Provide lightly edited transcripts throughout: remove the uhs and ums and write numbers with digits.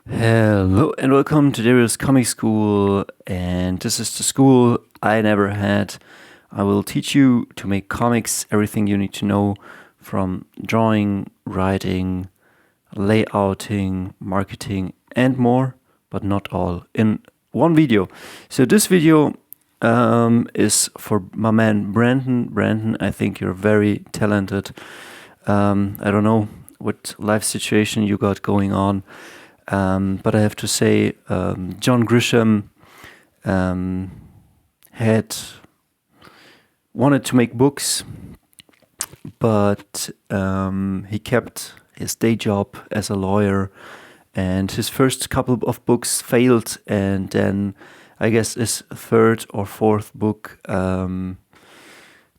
Hello and welcome to Dario's Comic School, and this is the school I never had. I will teach you to make comics, everything you need to know from drawing, writing, layouting, marketing, and more, but not all, in one video. So this video is for my man Brandon. Brandon, I think you're very talented. I don't know what life situation you got going on. But I have to say, John Grisham had wanted to make books, but he kept his day job as a lawyer, and his first couple of books failed, and then I guess his third or fourth book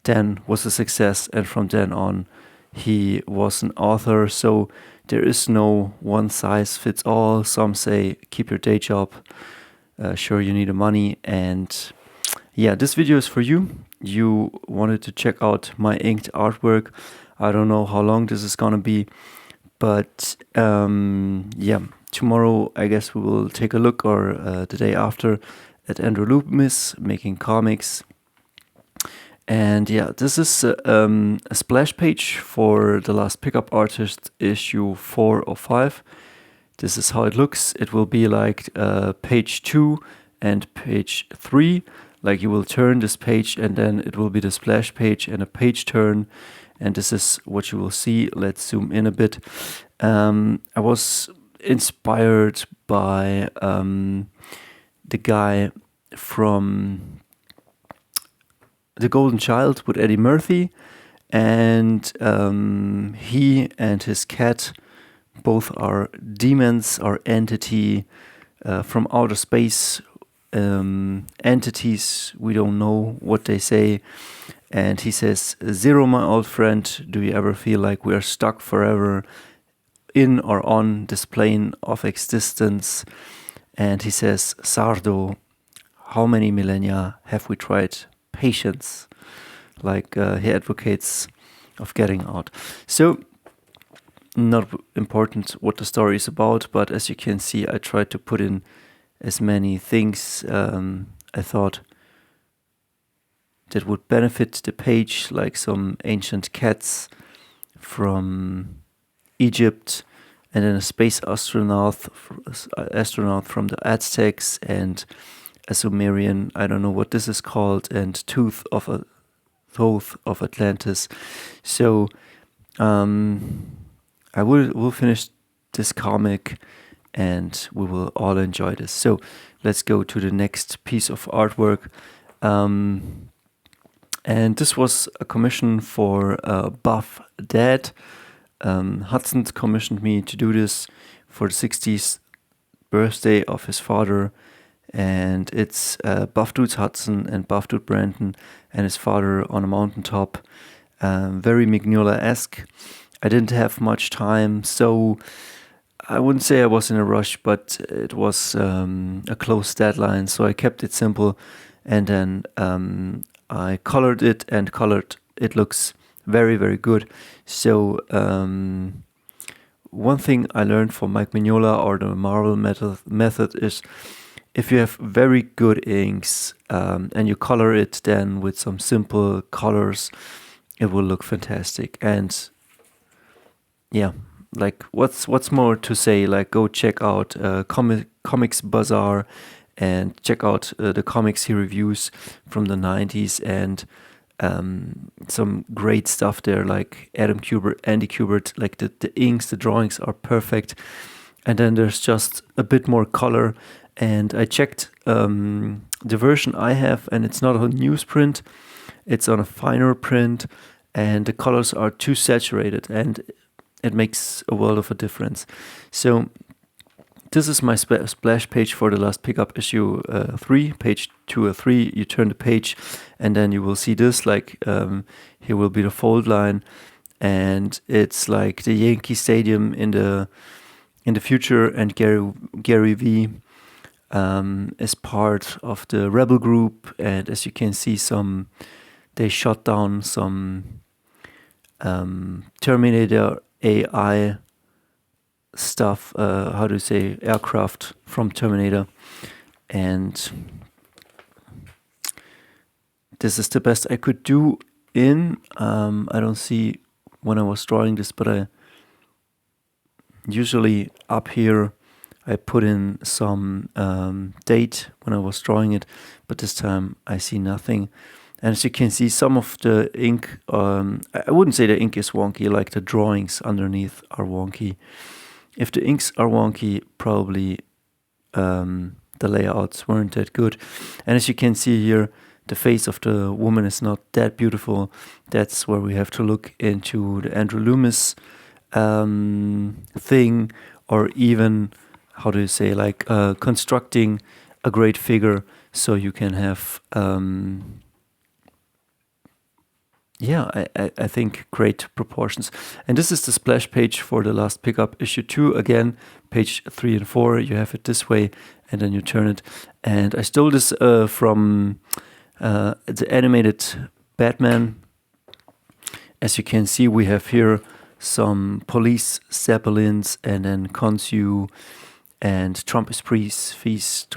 then was a success, and from then on he was an author. So there is no one size fits all. Some say keep your day job. Sure, you need the money. And yeah, this video is for you. You wanted to check out my inked artwork. I don't know how long this is gonna be, but yeah, tomorrow I guess we will take a look, or the day after, at Andrew Loomis making comics. And yeah, this is a splash page for the last Pickup Artist issue 4 or 5. This is how it looks. It will be like page 2 and page 3. Like you will turn this page and then it will be the splash page and a page turn. And this is what you will see. Let's zoom in a bit. I was inspired by the guy from The Golden Child with Eddie Murphy, and he and his cat both are demons, are entity from outer space, entities. We don't know what they say. And he says, "Zero, my old friend, do you ever feel like we are stuck forever in or on this plane of existence?" And he says, "Sardo, how many millennia have we tried patience?" Like he advocates of getting out. So not important what the story is about, but as you can see, I tried to put in as many things I thought that would benefit the page, like some ancient cats from Egypt, and then a space astronaut from the Aztecs, and a Sumerian, I don't know what this is called, and Tooth of Atlantis. So I will finish this comic and we will all enjoy this. So let's go to the next piece of artwork. And this was a commission for Buff Dad. Hudson commissioned me to do this for the 60th birthday of his father. And it's Buff Dudes Hudson and Buff Dude Brandon and his father on a mountaintop. Very Mignola-esque. I didn't have much time, so I wouldn't say I was in a rush, but it was a close deadline, so I kept it simple. And then I colored it, and it looks very, very good. So one thing I learned from Mike Mignola, or the Marvel method is, if you have very good inks and you color it then with some simple colors, it will look fantastic. And yeah, like what's more to say? Like, go check out Comics Bazaar and check out the comics he reviews from the 90s, and some great stuff there, like Adam Kubert, Andy Kubert. Like the inks, the drawings are perfect. And then there's just a bit more color. And I checked the version I have, and it's not on newsprint, it's on a finer print, and the colors are too saturated, and it makes a world of a difference. So this is my splash page for the last Pickup issue 3, page 2 or 3. You turn the page, and then you will see this, like here will be the fold line, and it's like the Yankee Stadium in the future, and Gary V is part of the rebel group, and as you can see, they shot down some Terminator AI stuff, how do you say, aircraft from Terminator. And this is the best I could do in. I don't see when I was drawing this, but I usually up here I put in some date when I was drawing it, but this time I see nothing. And as you can see, some of the ink, I wouldn't say the ink is wonky, like the drawings underneath are wonky. If the inks are wonky, probably the layouts weren't that good. And as you can see here, the face of the woman is not that beautiful. That's where we have to look into the Andrew Loomis thing, or even, how do you say, like constructing a great figure so you can have, I think great proportions. And this is the splash page for the last pickup, issue 2. Again, page 3 and 4, you have it this way, and then you turn it. And I stole this from the animated Batman. As you can see, we have here some police zeppelins, and then Consu, and Trump is peace,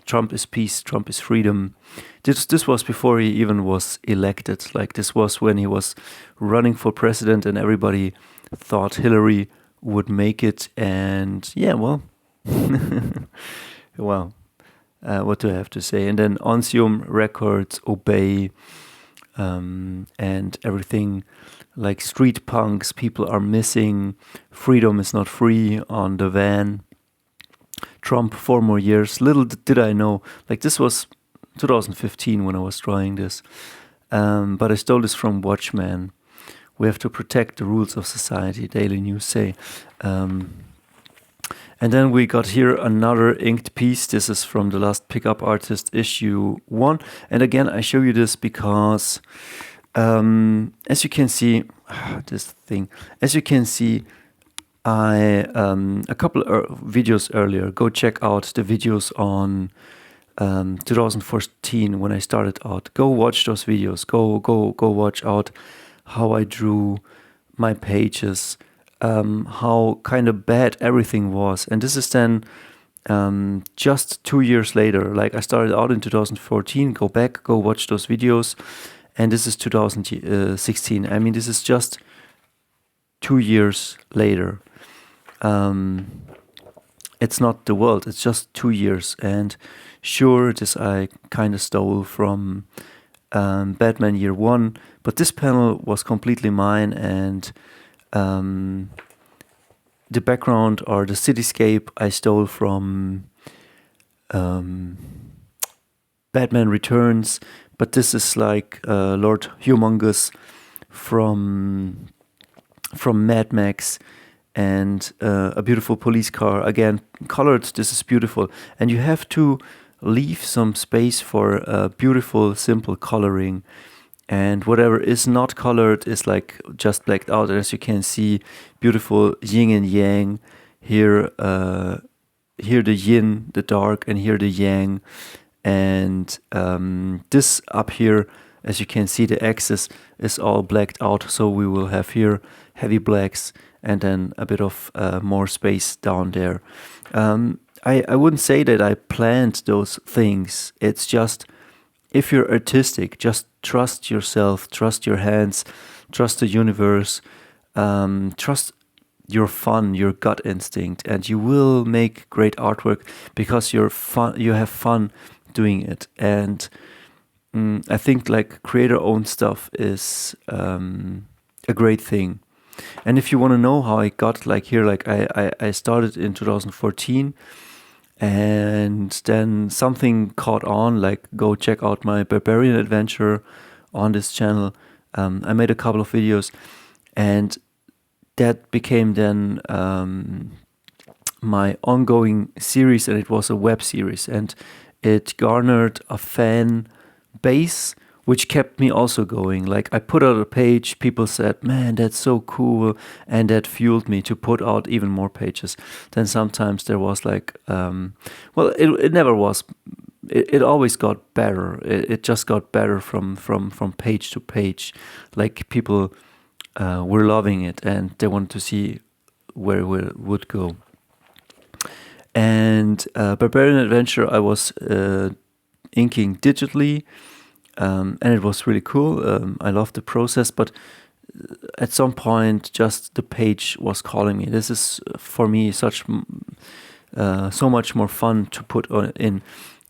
Trump is peace, Trump is freedom. This was before he even was elected. Like, this was when he was running for president, and everybody thought Hillary would make it. And yeah, well, well, what do I have to say? And then Onsium Records, Obey, and everything like street punks, people are missing, freedom is not free on the van. Trump 4 more years. Little did I know, like, this was 2015 when I was drawing this, but I stole this from Watchman. We have to protect the rules of society, Daily News say. And then we got here another inked piece. This is from the last Pickup Artist, issue 1. And again, I show you this because, as you can see, as you can see, I a couple of videos earlier, go check out the videos on 2014 when I started out. Go watch those videos. Go watch out how I drew my pages, how kind of bad everything was. And this is then just 2 years later. Like, I started out in 2014. Go back, go watch those videos, and this is 2016. I mean, this is just 2 years later. It's not the world, it's just 2 years. And sure, this I kind of stole from Batman Year 1, but this panel was completely mine, and the background or the cityscape I stole from Batman Returns, but this is like Lord Humongous from Mad Max. And a beautiful police car, again colored. This is beautiful, and you have to leave some space for beautiful, simple coloring, and whatever is not colored is like just blacked out. And as you can see, beautiful yin and yang here. Here the yin, the dark, and here the yang. And this up here, as you can see, the axis is all blacked out, so we will have here heavy blacks, and then a bit of more space down there. I wouldn't say that I planned those things. It's just, if you're artistic, just trust yourself, trust your hands, trust the universe, trust your fun, your gut instinct, and you will make great artwork because you have fun doing it. And I think like creator-owned stuff is a great thing. And if you want to know how I got like here, like I started in 2014, and then something caught on, like go check out my Barbarian adventure on this channel. I made a couple of videos, and that became then my ongoing series, and it was a web series, and it garnered a fan base, which kept me also going. Like, I put out a page, people said, man, that's so cool, and that fueled me to put out even more pages. Then sometimes there was like, well, it never was, it always got better. It just got better from page to page. Like, people were loving it, and they wanted to see where it would go. And Barbarian Adventure, I was inking digitally, and it was really cool. I loved the process, but at some point, just the page was calling me. This is for me so much more fun to put in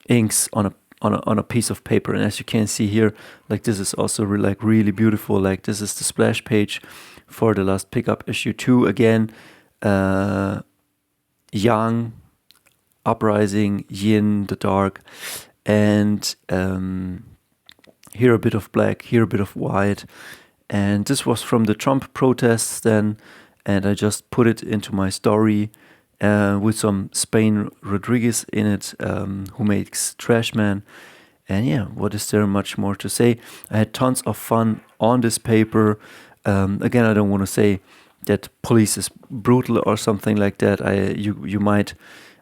inks on a piece of paper. And as you can see here, like this is also really beautiful. Like this is the splash page for the last pickup issue 2 again. Yang, Uprising, Yin, the dark, and here a bit of black, here a bit of white. And this was from the Trump protests then, and I just put it into my story with some Spain Rodriguez in it, who makes Trash Man. And yeah, what is there much more to say? I had tons of fun on this paper. Again, I don't want to say that police is brutal or something like that. You might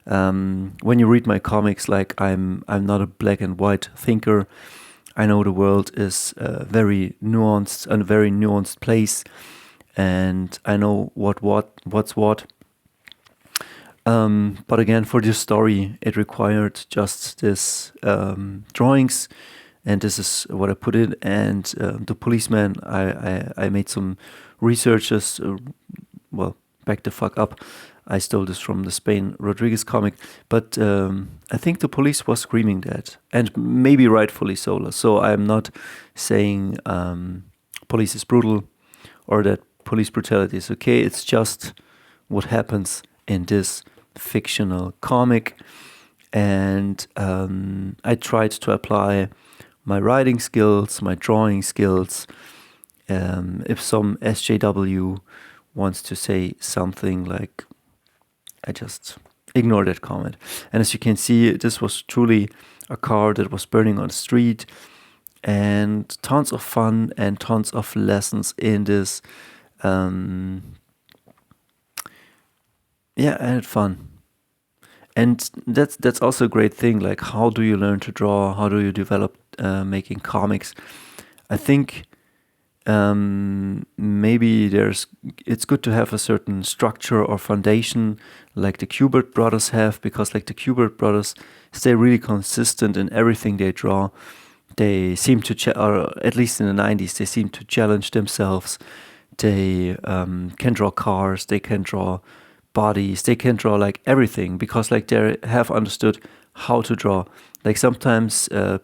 when you read my comics, like I'm not a black and white thinker. I know the world is very nuanced, a very nuanced place, and I know what's what. But again, for this story, it required just this drawings, and this is what I put in. And the policeman, I made some researches. Well, back the fuck up. I stole this from the Spain Rodriguez comic, but I think the police was screaming that, and maybe rightfully so. So I'm not saying police is brutal or that police brutality is okay. It's just what happens in this fictional comic, and I tried to apply my writing skills, my drawing skills. If some SJW wants to say something, like, I just ignore that comment. And as you can see, this was truly a car that was burning on the street, and tons of fun and tons of lessons in this. Yeah, I had fun. And that's also a great thing. Like, how do you learn to draw? How do you develop making comics? I think maybe it's good to have a certain structure or foundation like the Kubert brothers have, because like the Kubert brothers stay really consistent in everything they draw. They seem to, or at least in the 90s, they seem to challenge themselves. They can draw cars, they can draw bodies, they can draw like everything, because like they have understood how to draw. Like sometimes my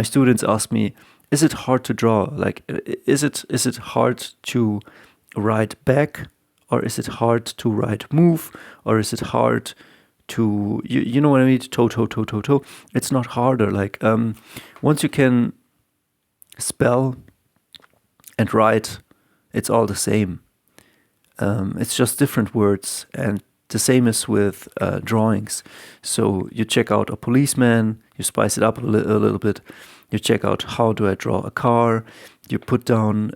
students ask me, is it hard to draw? Like, is it hard to write back, or is it hard to write move, or is it hard to you know what I mean? Toe. It's not harder. Like once you can spell and write, it's all the same. It's just different words, and the same is with drawings. So you check out a policeman, you spice it up a little bit. You check out, how do I draw a car? You put down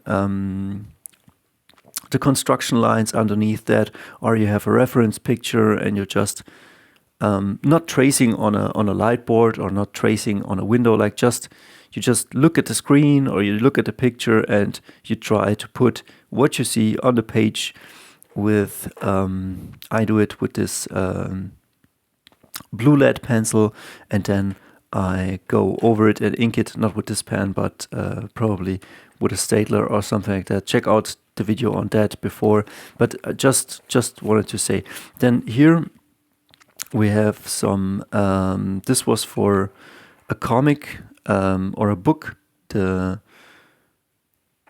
the construction lines underneath that, or you have a reference picture and you're just not tracing on a light board or not tracing on a window. Like you just look at the screen or you look at the picture and you try to put what you see on the page with, I do it with this blue lead pencil, and then I go over it and ink it, not with this pen, but probably with a stapler or something like that. Check out the video on that before, but just wanted to say. Then here we have some, this was for a comic or a book the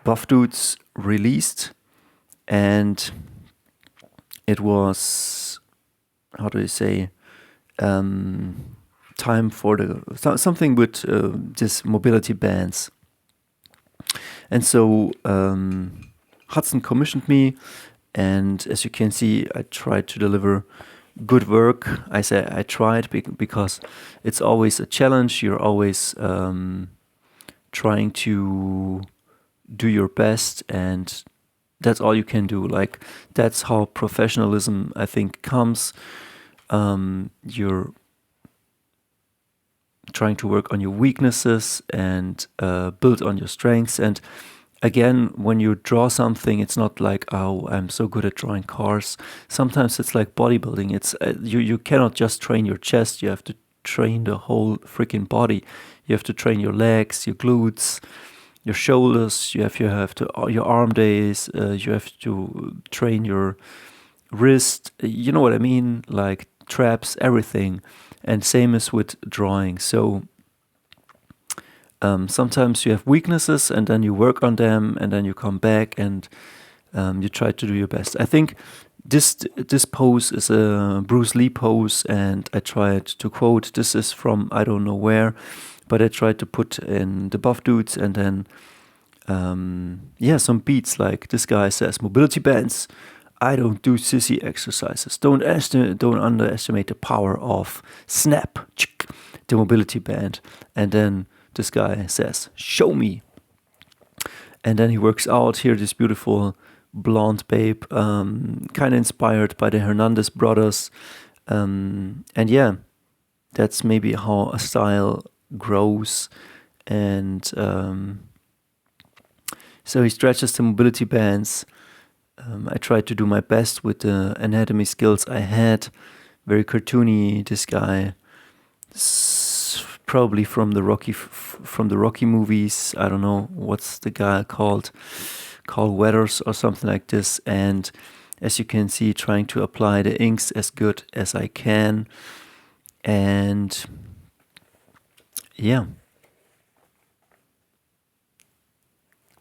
Buff Dudes released, and it was, how do you say, time for something with this mobility bands. And so Hudson commissioned me, and as you can see, I tried to deliver good work. I say I tried because it's always a challenge. You're always trying to do your best, and that's all you can do. Like, that's how professionalism, I think, comes. You're trying to work on your weaknesses and build on your strengths. And again, when you draw something, it's not like, oh, I'm so good at drawing cars. Sometimes it's like bodybuilding. It's you cannot just train your chest. You have to train the whole freaking body. You have to train your legs, your glutes, your shoulders. You have to your arm days. You have to train your wrist. You know what I mean? Like traps, everything. And same as with drawing. So sometimes you have weaknesses and then you work on them and then you come back and you try to do your best. I think this pose is a Bruce Lee pose, and I tried to quote, this is from I don't know where, but I tried to put in the buff dudes and then some beats like this guy says, mobility bands. I don't do sissy exercises. Don't underestimate the power of snap, the mobility band. And then this guy says, show me. And then he works out here, this beautiful blonde babe, kind of inspired by the Hernandez brothers. And yeah, that's maybe how a style grows. And so he stretches the mobility bands. I tried to do my best with the anatomy skills I had. Very cartoony, this guy. Probably from the Rocky movies. I don't know what's the guy called, Carl Weathers or something like this. And as you can see, trying to apply the inks as good as I can. And yeah.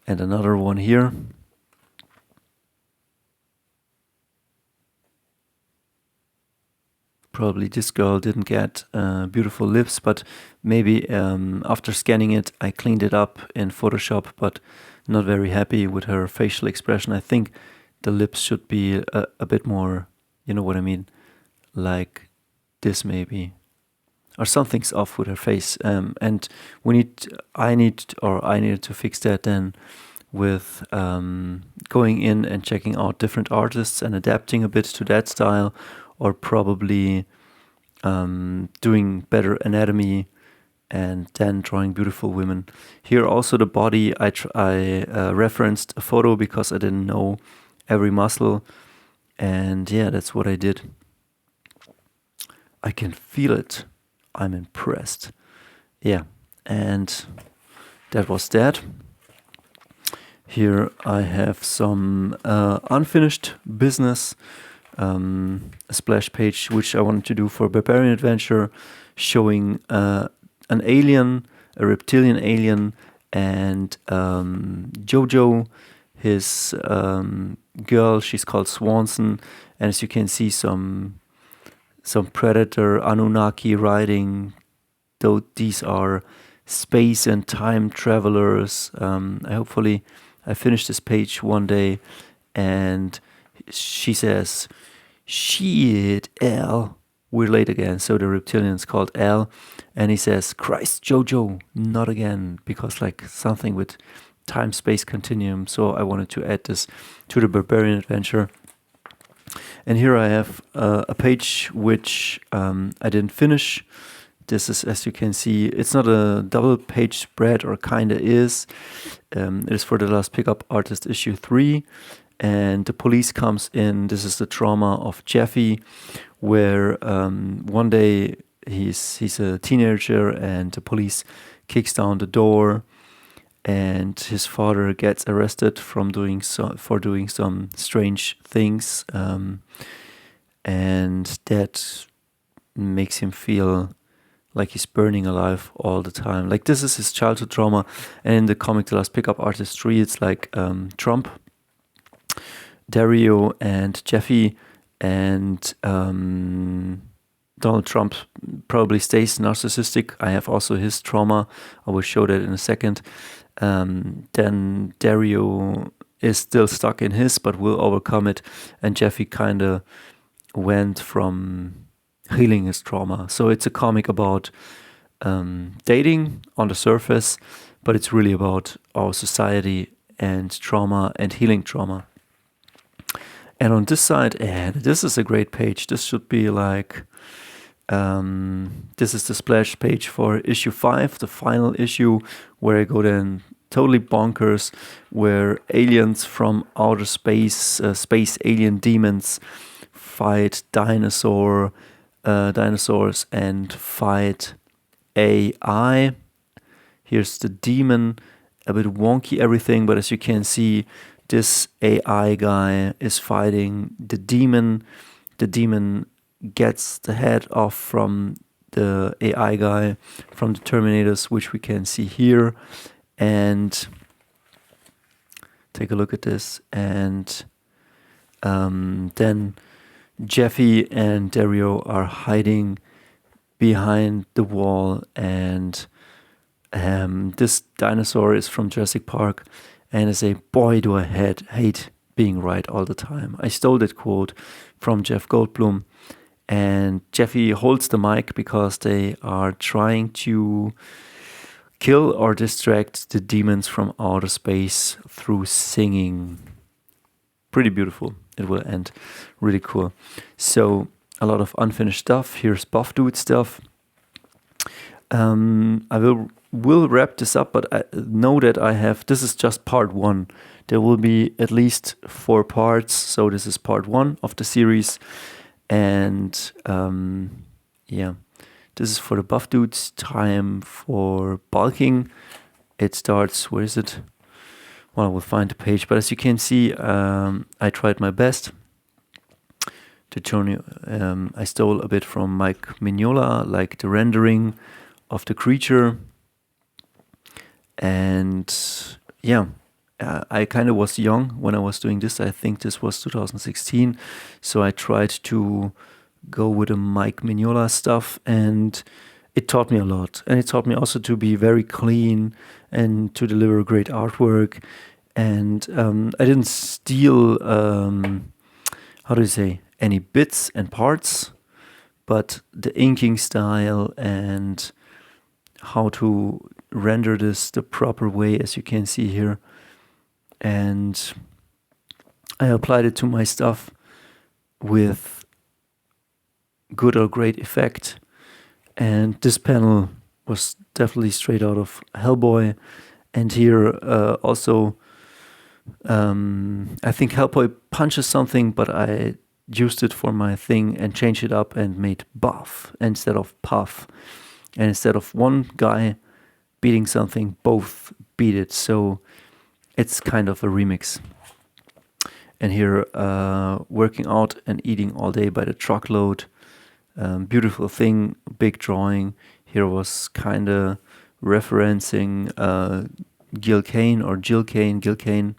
And another one here. Probably this girl didn't get beautiful lips, but maybe after scanning it, I cleaned it up in Photoshop, but not very happy with her facial expression. I think the lips should be a bit more, you know what I mean, like this maybe. Or something's off with her face. And I needed to fix that then with going in and checking out different artists and adapting a bit to that style, or probably doing better anatomy and then drawing beautiful women. Here also the body, I referenced a photo because I didn't know every muscle. And yeah, that's what I did. I can feel it. I'm impressed. Yeah, and that was that. Here I have some unfinished business. A splash page which I wanted to do for Barbarian Adventure, showing an alien, a reptilian alien, and Jojo, his girl, she's called Swanson, and as you can see, some predator Anunnaki riding. Though these are space and time travelers. Hopefully I finish this page one day, and she says, shit, Al. We're late again. So the reptilian's called Al. And he says, Christ, Jojo, not again. Because like something with time-space continuum. So I wanted to add this to the Barbarian Adventure. And here I have a page which I didn't finish. This is, as you can see, it's not a double page spread, or kinda is. It is for the Last Pickup Artist issue 3. And the police comes in. This is the trauma of Jeffy, where one day he's a teenager and the police kicks down the door, and his father gets arrested for doing some strange things, and that makes him feel like he's burning alive all the time. Like this is his childhood trauma. And in the comic The Last Pickup Artist 3, it's like Trump, Dario and Jeffy, and Donald Trump probably stays narcissistic. I have also his trauma. I will show that in a second. Then Dario is still stuck in his, but will overcome it. And Jeffy kind of went from healing his trauma. So it's a comic about dating on the surface, but it's really about our society and trauma and healing trauma. And on this side, this is a great page. This should be like, this is the splash page for issue 5, the final issue, where I go then totally bonkers, where aliens from outer space, space alien demons, fight dinosaurs and fight AI. Here's the demon, a bit wonky everything, but as you can see, this AI guy is fighting the demon. The demon gets the head off from the AI guy, from the Terminators, which we can see here. And take a look at this. And then Jeffy and Dario are hiding behind the wall, and this dinosaur is from Jurassic Park, and I say, boy, do I hate being right all the time. I stole that quote from Jeff Goldblum, and Jeffy holds the mic because they are trying to kill or distract the demons from outer space through singing. Pretty beautiful. It will end really cool. So a lot of unfinished stuff. Here's Buff Dude stuff. I will wrap this up, but I know that this is just part 1. There will be at least 4 parts, so this is part 1 of the series. And this is for the Buff Dudes. Time for bulking. It starts, where is it? Well, I will find the page, but as you can see, I tried my best to show you. I stole a bit from Mike Mignola, like the rendering of the creature. And I kind of was young when I was doing this. I think this was 2016. So I tried to go with the Mike Mignola stuff, and it taught me a lot. And it taught me also to be very clean and to deliver great artwork. And I didn't steal, any bits and parts, but the inking style and how to render this the proper way, as you can see here. And I applied it to my stuff with good or great effect. And this panel was definitely straight out of Hellboy. And here also, I think Hellboy punches something, but I used it for my thing and changed it up and made buff instead of puff. And instead of one guy beating something, both beat it. So it's kind of a remix. And here, working out and eating all day by the truckload. Beautiful thing, big drawing. Here was kind of referencing Gil Kane,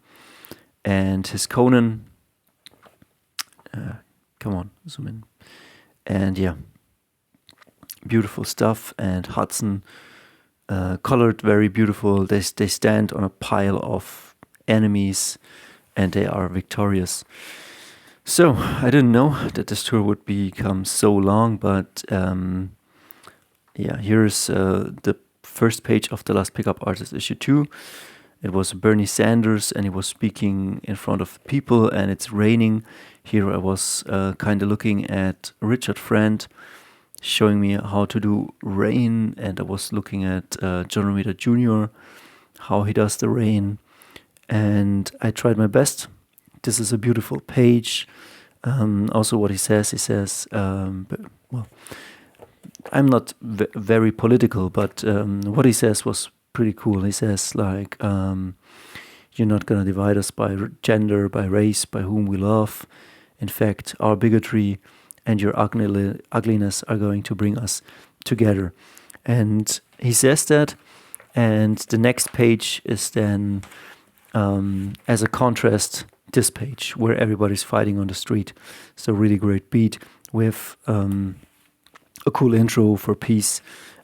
and his Conan. Come on, zoom in. And yeah, beautiful stuff. And Hudson, colored very beautiful. They stand on a pile of enemies, and they are victorious. So I didn't know that this tour would become so long, but here's the first page of The Last Pickup Artist issue 2. It was Bernie Sanders, and he was speaking in front of people, and it's raining. Here I was kind of looking at Richard Friend showing me how to do rain, and I was looking at John Romita Jr., how he does the rain, and I tried my best. This is a beautiful page. Also what he says, I'm not very political, but what he says was pretty cool. He says, like, you're not going to divide us by gender, by race, by whom we love. In fact, our bigotry and your ugliness are going to bring us together. And he says that, and the next page is then, as a contrast, this page where everybody's fighting on the street. So really great beat with a cool intro for peace,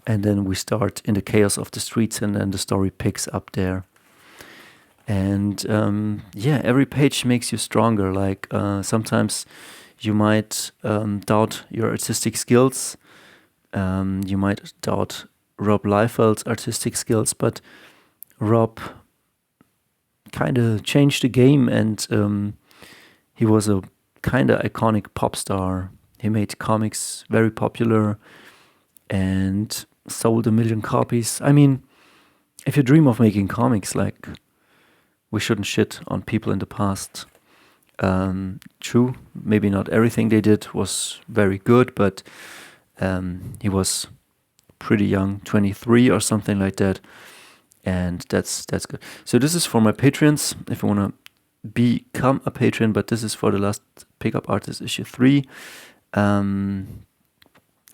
and then we start in the chaos of the streets, and then the story picks up there. And every page makes you stronger. Like sometimes you might doubt your artistic skills. You might doubt Rob Liefeld's artistic skills, but Rob kind of changed the game, and he was a kind of iconic pop star. He made comics very popular and sold 1 million copies. I mean, if you dream of making comics, like, we shouldn't shit on people in the past. True, maybe not everything they did was very good, but he was pretty young, 23 or something like that, and that's good. So this is for my patrons, if you want to become a patron, but this is for the last Pickup Artist issue 3.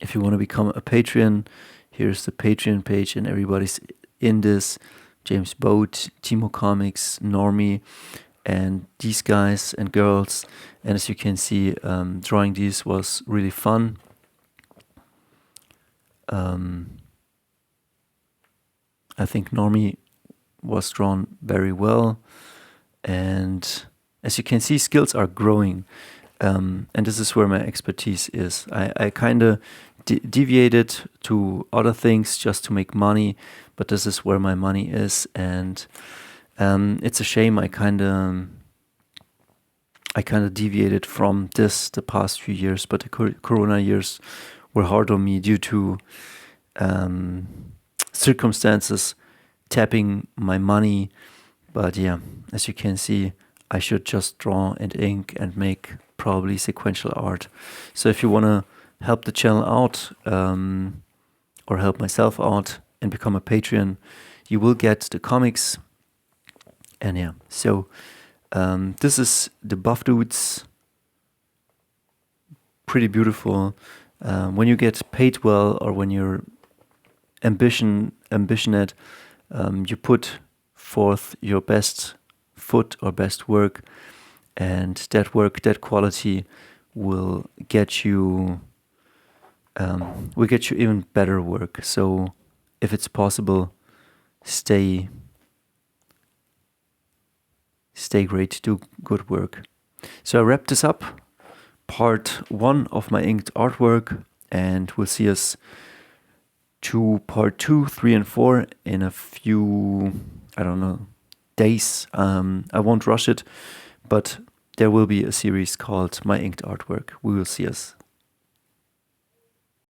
If you want to become a patron, here's the Patreon page, and everybody's in this. James Boat, Timo Comics, Normie, and these guys and girls. And as you can see, drawing these was really fun. I think Normie was drawn very well. And as you can see, skills are growing. And this is where my expertise is. I kind of deviated to other things just to make money, but this is where my money is. And it's a shame I kind of deviated from this the past few years, but the Corona years were hard on me due to circumstances tapping my money. But yeah, as you can see, I should just draw and ink and make probably sequential art. So if you want to help the channel out, or help myself out and become a Patreon, you will get the comics. And yeah, so this is the Buff Dudes. Pretty beautiful. When you get paid well, or when you're ambitionate, you put forth your best foot or best work, and that work, that quality will get you even better work. So if it's possible, stay great, do good work. So I wrap this up, part 1 of my inked artwork, and we'll see us to part 2, 3, and 4 in a few, I don't know, days. I won't rush it, but there will be a series called My Inked Artwork. We will see us